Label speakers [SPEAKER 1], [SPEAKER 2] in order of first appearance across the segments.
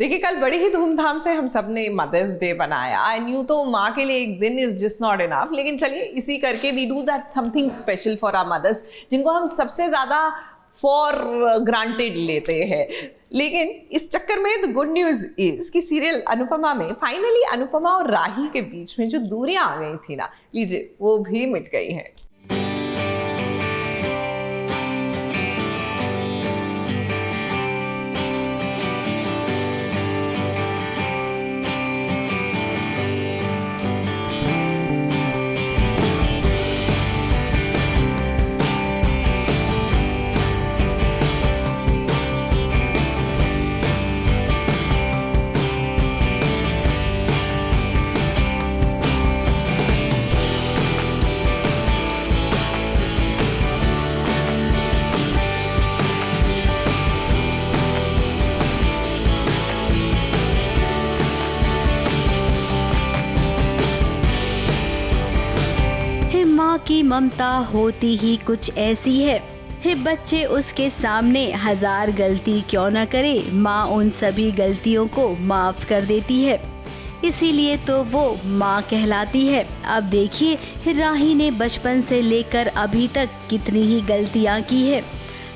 [SPEAKER 1] देखिए कल बड़ी ही धूमधाम से हम सब ने मदर्स डे बनाया एंड यूं तो माँ के लिए एक दिन इज जस्ट नॉट इनफ, लेकिन चलिए इसी करके we do that something special for our mothers जिनको हम सबसे ज्यादा फॉर ग्रांटेड लेते हैं। लेकिन इस चक्कर में द गुड न्यूज इज कि सीरियल अनुपमा में फाइनली अनुपमा और राही के बीच में जो दूरियां आ गई थी ना, लीजिए वो भी मिट गई हैं।
[SPEAKER 2] माँ की ममता होती ही कुछ ऐसी है बच्चे उसके सामने हजार गलती क्यों न करे, माँ उन सभी गलतियों को माफ कर देती है, इसीलिए तो वो माँ कहलाती है। अब देखिए राही ने बचपन से लेकर अभी तक कितनी ही गलतियाँ की है।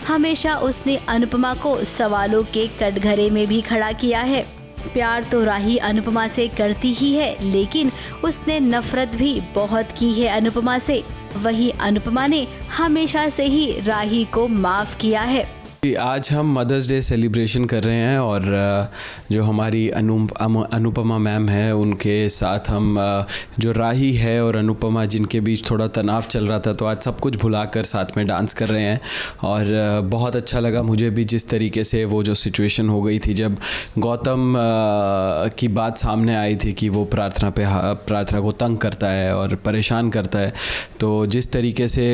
[SPEAKER 2] हमेशा उसने अनुपमा को सवालों के कटघरे में भी खड़ा किया है। प्यार तो राही अनुपमा से करती ही है, लेकिन उसने नफरत भी बहुत की है अनुपमा से। वही अनुपमा ने हमेशा से ही राही को माफ किया है।
[SPEAKER 3] आज हम मदर्स डे सेलिब्रेशन कर रहे हैं और जो हमारी अनुपमा मैम है उनके साथ हम जो राही है और अनुपमा जिनके बीच थोड़ा तनाव चल रहा था, तो आज सब कुछ भुलाकर साथ में डांस कर रहे हैं। और बहुत अच्छा लगा मुझे भी जिस तरीके से वो जो सिचुएशन हो गई थी जब गौतम की बात सामने आई थी कि वो प्रार्थना को तंग करता है और परेशान करता है, तो जिस तरीके से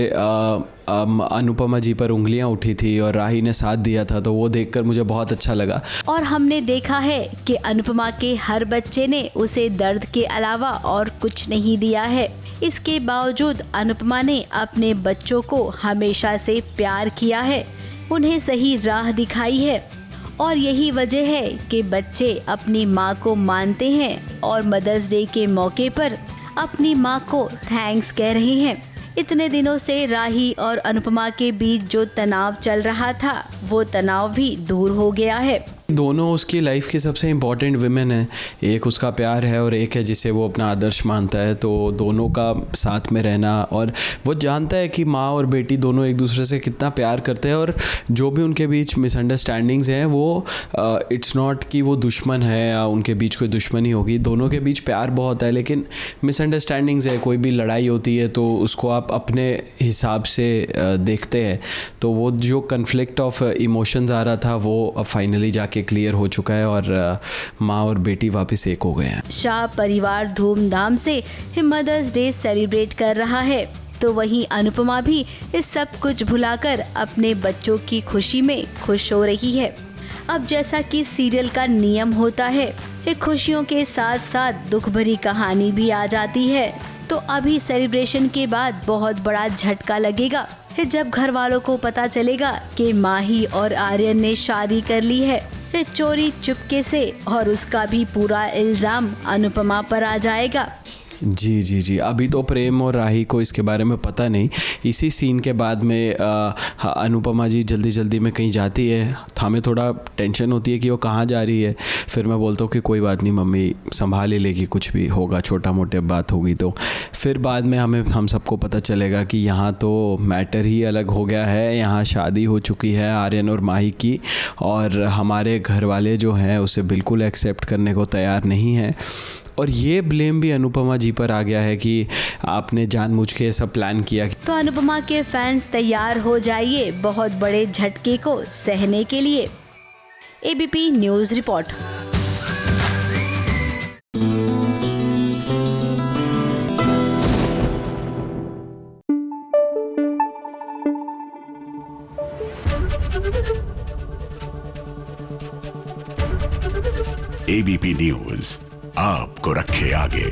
[SPEAKER 3] अनुपमा जी पर उंगलियां उठी थी और राही ने साथ दिया था, तो वो देखकर मुझे बहुत अच्छा लगा।
[SPEAKER 2] और हमने देखा है कि अनुपमा के हर बच्चे ने उसे दर्द के अलावा और कुछ नहीं दिया है। इसके बावजूद अनुपमा ने अपने बच्चों को हमेशा से प्यार किया है, उन्हें सही राह दिखाई है। और यही वजह है कि बच्चे अपनी माँ को मानते हैं और मदर्स डे के मौके पर अपनी माँ को थैंक्स कह रहे हैं। इतने दिनों से राही और अनुपमा के बीच जो तनाव चल रहा था, वो तनाव भी दूर हो गया है।
[SPEAKER 3] दोनों उसकी लाइफ की सबसे इम्पॉर्टेंट विमेन है, एक उसका प्यार है और एक है जिसे वो अपना आदर्श मानता है। तो दोनों का साथ में रहना, और वो जानता है कि माँ और बेटी दोनों एक दूसरे से कितना प्यार करते हैं, और जो भी उनके बीच मिसअंडरस्टैंडिंग्स हैं वो इट्स नॉट कि वो दुश्मन है या उनके बीच कोई दुश्मनी होगी। दोनों के बीच प्यार बहुत है, लेकिन मिसअंडरस्टैंडिंग्स है। कोई भी लड़ाई होती है तो उसको आप अपने हिसाब से देखते हैं, तो वो जो कन्फ्लिक्ट ऑफ इमोशंस आ रहा था वो अब फाइनली जाके क्लियर हो चुका है और माँ और बेटी वापस एक हो गए हैं।
[SPEAKER 2] शाह परिवार धूमधाम से मदर्स डे सेलिब्रेट कर रहा है, तो वहीं अनुपमा भी इस सब कुछ भुलाकर अपने बच्चों की खुशी में खुश हो रही है। अब जैसा कि सीरियल का नियम होता है, खुशियों के साथ साथ दुख भरी कहानी भी आ जाती है। तो अभी सेलिब्रेशन के बाद बहुत बड़ा झटका लगेगा जब घर वालों को पता चलेगा कि माही और आर्यन ने शादी कर ली है चोरी चुपके से, और उसका भी पूरा इल्जाम अनुपमा पर आ जाएगा।
[SPEAKER 3] जी जी जी, अभी तो प्रेम और राही को इसके बारे में पता नहीं। इसी सीन के बाद में अनुपमा जी जल्दी जल्दी में कहीं जाती है, हमें थोड़ा टेंशन होती है कि वो कहाँ जा रही है। फिर मैं बोलता हूँ कि कोई बात नहीं मम्मी, संभाल ही लेगी, कुछ भी होगा, छोटा मोटे बात होगी। तो फिर बाद में हम सबको पता चलेगा कि यहाँ तो मैटर ही अलग हो गया है, यहाँ शादी हो चुकी है आर्यन और माही की, और हमारे घर वाले जो हैं उसे बिल्कुल एक्सेप्ट करने को तैयार नहीं है। और ये ब्लेम भी अनुपमा जी पर आ गया है कि आपने जानबूझ के सब प्लान किया।
[SPEAKER 2] तो अनुपमा के फैंस तैयार हो जाइए बहुत बड़े झटके को सहने के लिए। ABP news report.
[SPEAKER 4] ABP news आपको रखे आगे।